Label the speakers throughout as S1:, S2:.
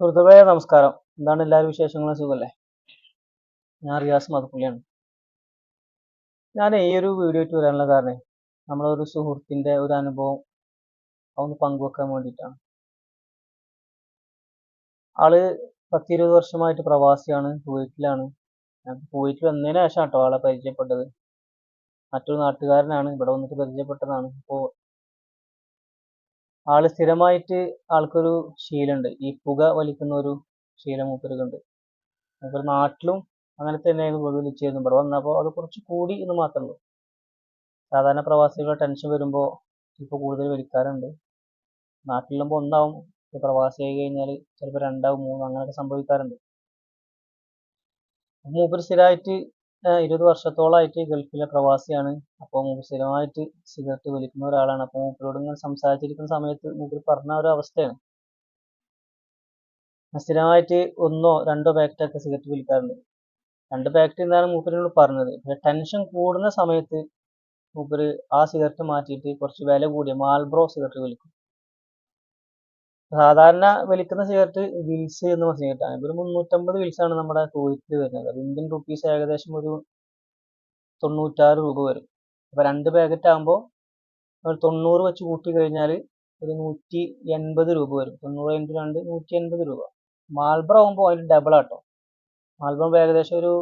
S1: സുഹൃത്തുക്കളെ നമസ്കാരം. എന്താണ് എല്ലാവരും വിശേഷങ്ങളും സുഖല്ലേ? ഞാൻ റിയാസ് മദപ്പുള്ളിയാണ്. ഞാൻ ഈ ഒരു വീഡിയോ ആയിട്ട് വരാനുള്ള കാരണം നമ്മളൊരു സുഹൃത്തിന്റെ ഒരു അനുഭവം ഒന്ന് പങ്കുവെക്കാൻ വേണ്ടിയിട്ടാണ്. ആള് 10-20 വർഷമായിട്ട് പ്രവാസിയാണ്, കുവൈറ്റിലാണ്. ഞാൻ കുവൈറ്റിൽ വന്നതിന് ശേഷം കേട്ടോ ആളെ പരിചയപ്പെട്ടത്. മറ്റൊരു നാട്ടുകാരനാണ്, ഇവിടെ വന്നിട്ട് പരിചയപ്പെട്ടതാണ്. അപ്പോൾ ആള് സ്ഥിരമായിട്ട് ആൾക്കൊരു ശീലമുണ്ട്, ഈ പുക വലിക്കുന്ന ഒരു ശീലം മൂപ്പർക്കുണ്ട്. മൂപ്പർ നാട്ടിലും അങ്ങനെ തന്നെയായിരുന്നു പുകവലിച്ചിരുന്നു. ഇവിടെ വന്നപ്പോൾ അത് കുറച്ച് കൂടി എന്ന് മാത്രമേ ഉള്ളൂ. സാധാരണ പ്രവാസികളുടെ ടെൻഷൻ വരുമ്പോൾ ഇപ്പോൾ കൂടുതൽ വലിക്കാറുണ്ട്. നാട്ടിലാകുമ്പോൾ ഒന്നാവും, പ്രവാസിയായി കഴിഞ്ഞാൽ ചിലപ്പോൾ രണ്ടാവും മൂന്നും അങ്ങനെയൊക്കെ സംഭവിക്കാറുണ്ട്. മൂപ്പർ സ്ഥിരമായിട്ട് 20 വർഷത്തോളമായിട്ട് ഗൾഫിലെ പ്രവാസിയാണ്. അപ്പോൾ മൂപ്പർ സ്ഥിരമായിട്ട് സിഗരറ്റ് വലിക്കുന്ന ഒരാളാണ്. അപ്പോൾ മൂപ്പരോട് ഇങ്ങനെ സംസാരിച്ചിരിക്കുന്ന സമയത്ത് മൂപ്പർ പറഞ്ഞ ഒരു അവസ്ഥയാണ്, സ്ഥിരമായിട്ട് 1-2 പാക്കറ്റൊക്കെ സിഗരറ്റ് വലിക്കാറുണ്ട്. 2 പാക്കറ്റ് എന്നാണ് മൂപ്പരിനോട് പറഞ്ഞത്. പക്ഷെ ടെൻഷൻ കൂടുന്ന സമയത്ത് മൂപ്പര് ആ സിഗരറ്റ് മാറ്റിയിട്ട് കുറച്ച് വില കൂടിയ മാൽബ്രോ സിഗരറ്റ് വലിക്കും. സാധാരണ വലിക്കുന്ന സിഗരറ്റ് വിൽസ് എന്ന് പറഞ്ഞ സിഗരറ്റാണ്. ഒരു 350 വിൽസാണ് നമ്മുടെ കുവൈറ്റിൽ വരുന്നത്. അത് ഇന്ത്യൻ റുപ്പീസ് ഏകദേശം ഒരു 96 രൂപ വരും. അപ്പോൾ 2 പാക്കറ്റ് ആകുമ്പോൾ ഒരു 90 വെച്ച് കൂട്ടി കഴിഞ്ഞാൽ ഒരു 180 രൂപ വരും. 90 × 2 180 രൂപ. മാൽബ്രോ ആകുമ്പോൾ അതിന് ഡബിൾ ആട്ടോ. മാൽബ്രോ ഏകദേശം ഒരു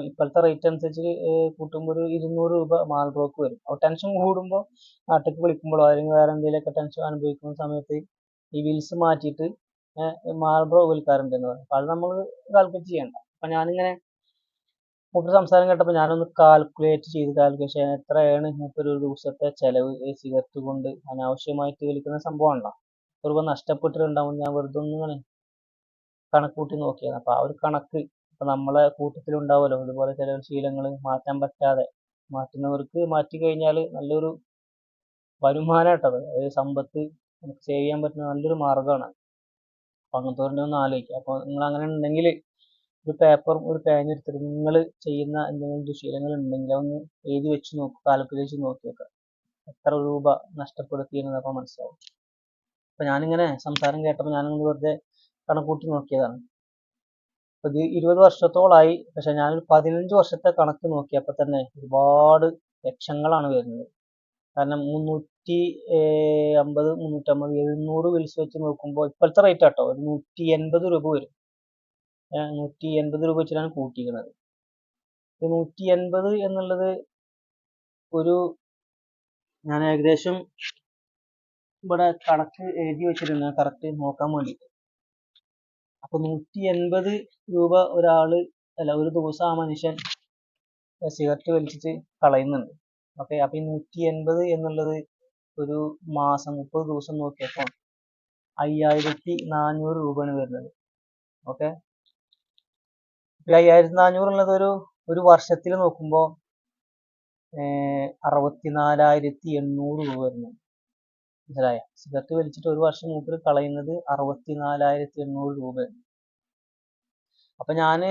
S1: ഇപ്പോഴത്തെ റേറ്റ് അനുസരിച്ച് കൂട്ടുമ്പോൾ ഒരു 200 രൂപ മാൽബ്രോക്ക് വരും. അപ്പോൾ ടെൻഷൻ കൂടുമ്പോൾ നാട്ടിലേക്ക് വിളിക്കുമ്പോഴോ അല്ലെങ്കിൽ വേറെ എന്തെങ്കിലുമൊക്കെ ടെൻഷൻ അനുഭവിക്കുന്ന സമയത്ത് ഈ വിൽസ് മാറ്റിയിട്ട് മാൽബ്രോ വിൽക്കാറുണ്ട് എന്ന് പറയും. അപ്പോൾ അത് നമ്മൾ കാൽക്കുലേറ്റ് ചെയ്യണ്ട. അപ്പം ഞാനിങ്ങനെ മൂപ്പർ സംസാരം കേട്ടപ്പോൾ ഞാനൊന്ന് കാൽക്കുലേറ്റ് ചെയ്ത് കാൽക്കുലേഷൻ എത്രയാണ് മൂപ്പർ ഒരു ദിവസത്തെ ചിലവ് ഈ സിഗരറ്റ് കൊണ്ട് അനാവശ്യമായിട്ട് വലിക്കുന്ന സംഭവമാണല്ലോ. ഒരു രൂപ നഷ്ടപ്പെട്ടിട്ടുണ്ടാവും. ഞാൻ വെറുതെ ഒന്നിങ്ങനെ കണക്ക് കൂട്ടി നോക്കിയത്. അപ്പോൾ ആ ഒരു കണക്ക് ഇപ്പം നമ്മളെ കൂട്ടത്തിലുണ്ടാവുമല്ലോ ഇതുപോലെ ചില ശീലങ്ങൾ മാറ്റാൻ പറ്റാതെ, മാറ്റുന്നവർക്ക് മാറ്റി കഴിഞ്ഞാൽ നല്ലൊരു വരുമാനം കേട്ടത്, അതായത് സമ്പത്ത് നമുക്ക് സേവ് ചെയ്യാൻ പറ്റുന്ന നല്ലൊരു മാർഗ്ഗമാണ്. അപ്പം അങ്ങനത്തെ ഒന്ന് ആലോചിക്കുക. അപ്പോൾ നിങ്ങൾ അങ്ങനെ ഉണ്ടെങ്കിൽ ഒരു പേപ്പറും ഒരു പേനും എടുത്തിട്ട് നിങ്ങൾ ചെയ്യുന്ന എന്തെങ്കിലും ദുശീലങ്ങൾ ഉണ്ടെങ്കിൽ അതൊന്ന് എഴുതി വെച്ച് നോക്കുക, കാൽക്കുലേറ്റ് നോക്കി വെക്കുക. എത്ര രൂപ നഷ്ടപ്പെടുത്തിയെന്ന് അപ്പോൾ മനസ്സിലാവും. അപ്പം ഞാനിങ്ങനെ സംസാരം കേട്ടപ്പോൾ ഞാനൊന്ന് വെറുതെ കണക്കൂട്ടി നോക്കിയതാണ്. ഇത് 20 വർഷത്തോളായി. പക്ഷെ ഞാനൊരു 15 വർഷത്തെ കണക്ക് നോക്കിയപ്പോൾ തന്നെ ഒരുപാട് ലക്ഷങ്ങളാണ് വരുന്നത്. കാരണം 350, 350, 700 വിൽസ് വെച്ച് നോക്കുമ്പോൾ ഇപ്പോഴത്തെ റേറ്റ് ആട്ടോ ഒരു 180 രൂപ വരും. 180 രൂപ വെച്ചിട്ടാണ് കൂട്ടിയിരിക്കുന്നത്. 180 എന്നുള്ളത് ഒരു, ഞാൻ ഏകദേശം ഇവിടെ കണക്ക് എഴുതി വെച്ചിട്ടുണ്ട് കറക്റ്റ് നോക്കാൻ വേണ്ടിയിട്ട്. അപ്പോൾ 180 രൂപ ഒരു ദിവസം ആ മനുഷ്യൻ സിഗരറ്റ് വലിച്ചിട്ട് കളയുന്നുണ്ട്. ഓക്കെ, അപ്പോൾ ഈ 180 എന്നുള്ളത് ഒരു മാസം 30 ദിവസം നോക്കിയപ്പോൾ 5400 രൂപയാണ് വരുന്നത്. ഓക്കെ, 5400 ഉള്ളത് ഒരു വർഷത്തിൽ നോക്കുമ്പോൾ 64800 രൂപ വരുന്നുണ്ട്. മനസ്സിലായ? സിഗരറ്റ് വലിച്ചിട്ട് ഒരു വർഷം മൂപ്പര് കളയുന്നത് 64800 രൂപയാണ്. അപ്പം ഞാൻ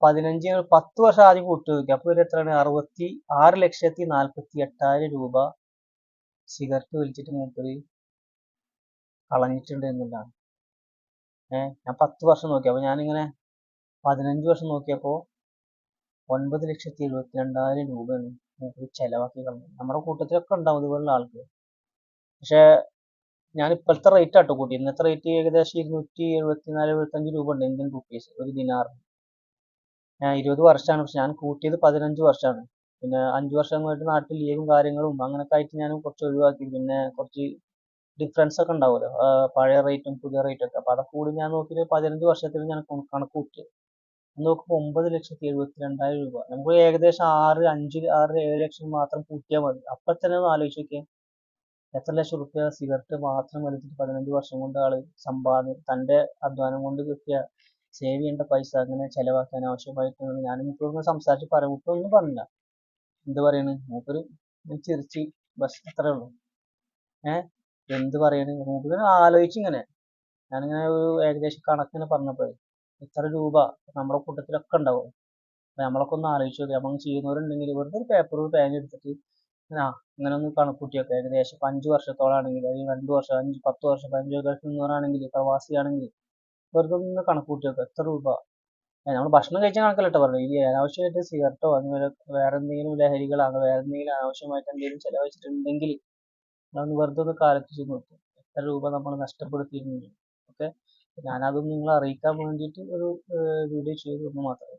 S1: 10 വർഷം ആദ്യം കൂട്ടി നോക്കി. അപ്പോൾ ഒരു എത്രയാണ്, 6,46,48,000 രൂപ സിഗരറ്റ് വലിച്ചിട്ട് മൂപ്പര് കളഞ്ഞിട്ടുണ്ട് എന്നുള്ളതാണ്. ഞാൻ 10 വർഷം നോക്കി. അപ്പോൾ ഞാനിങ്ങനെ 15 വർഷം നോക്കിയപ്പോൾ 9,72,000 രൂപയാണ് മൂപ്പര് ചിലവാക്കി കളഞ്ഞത്. നമ്മുടെ കൂട്ടത്തിലൊക്കെ ഉണ്ടാവും ഇതുപോലുള്ള ആൾക്ക്. പക്ഷേ ഞാൻ ഇപ്പോഴത്തെ റേറ്റ് ആട്ടോ കൂട്ടി. ഇന്നത്തെ റേറ്റ് ഏകദേശം 274-275 രൂപ ഉണ്ട് ഇന്ത്യൻ റുപ്പീസ് ഒരു ദിനാറിന്. 20 വർഷമാണ്. പക്ഷെ ഞാൻ കൂട്ടിയത് 15 വർഷമാണ്. പിന്നെ 5 വർഷം കഴിഞ്ഞിട്ട് നാട്ടിൽ ലീവും കാര്യങ്ങളും അങ്ങനെയൊക്കെ ആയിട്ട് ഞാൻ കുറച്ച് ഒഴിവാക്കി. പിന്നെ കുറച്ച് ഡിഫറൻസ് ഒക്കെ ഉണ്ടാവുമല്ലോ, പഴയ റേറ്റും പുതിയ റേറ്റൊക്കെ. അപ്പോൾ അതൊക്കെ കൂടി ഞാൻ നോക്കിയിട്ട് 15 വർഷത്തിൽ ഞാൻ കണക്ക് കൂട്ടിയത്. നോക്കുമ്പോൾ 9,72,000 രൂപ. നമുക്ക് ഏകദേശം 6-7 ലക്ഷം മാത്രം കൂട്ടിയാൽ മതി. അപ്പം തന്നെ ഒന്ന് ആലോചിച്ച് നോക്കിയാൽ എത്ര ലക്ഷം റുപ്യ സിഗരറ്റ് മാത്രം വലിച്ചിട്ട് 15 വർഷം കൊണ്ട് ആള് തൻ്റെ അധ്വാനം കൊണ്ട് കിട്ടിയ സേവ് ചെയ്യേണ്ട പൈസ അങ്ങനെ ചിലവാക്കാൻ ആവശ്യമായിട്ട് ഞാൻ മൂപ്പരോട് സംസാരിച്ച് പറയാം. മൂപ്പരൊന്നും പറഞ്ഞില്ല. എന്ത് പറയണ്, മൂപ്പര് ചിരിച്ച് ബസ് അത്രേ ഉള്ളൂ. എന്ത് പറയണ്, മൂപ്പര് ആലോചിച്ചിങ്ങനെ. ഞാനിങ്ങനെ ഒരു ഏകദേശം കണക്കിന് പറഞ്ഞപ്പോൾ ഇത്ര രൂപ നമ്മുടെ കൂട്ടത്തിലൊക്കെ ഉണ്ടാവും. അപ്പം നമ്മളൊക്കെ ഒന്ന് ആലോചിച്ച് നോക്കി. അപ്പം ചെയ്യുന്നവരുണ്ടെങ്കിൽ വെറുതെ ഒരു പേപ്പർ പേന എടുത്തിട്ട് ഇങ്ങനെ ഒന്ന് കണക്കൂട്ടിയൊക്കെ ഏകദേശം 5 വർഷത്തോളാണെങ്കിൽ, അല്ലെങ്കിൽ 2 വർഷം, 5, 10 വർഷം, 15 വർഷം നിന്നവരാണെങ്കിൽ, പ്രവാസിയാണെങ്കിൽ വെറുതെ ഒന്ന് കണക്ക് കൂട്ടി വെക്കുക എത്ര രൂപ. നമ്മൾ ഭക്ഷണം കഴിച്ച കണക്കല്ല കേട്ടോ പറഞ്ഞത്. ഈ അനാവശ്യമായിട്ട് സിഗരറ്റോ അതുപോലെ വേറെ എന്തെങ്കിലും ലഹരികളോ അങ്ങനെ വേറെ എന്തെങ്കിലും അനാവശ്യമായിട്ട് എന്തെങ്കിലും ചിലവഴിച്ചിട്ടുണ്ടെങ്കിൽ അതൊന്ന് വെറുതെ ഒന്ന് ആലോചിച്ച് നോക്കും എത്ര രൂപ നമ്മൾ നഷ്ടപ്പെടുത്തിയിട്ടുണ്ട്. ഓക്കെ, ഞാനതൊന്ന് നിങ്ങളെ അറിയിക്കാൻ വേണ്ടിയിട്ട് ഒരു വീഡിയോ ചെയ്തു എന്ന് മാത്രമേ.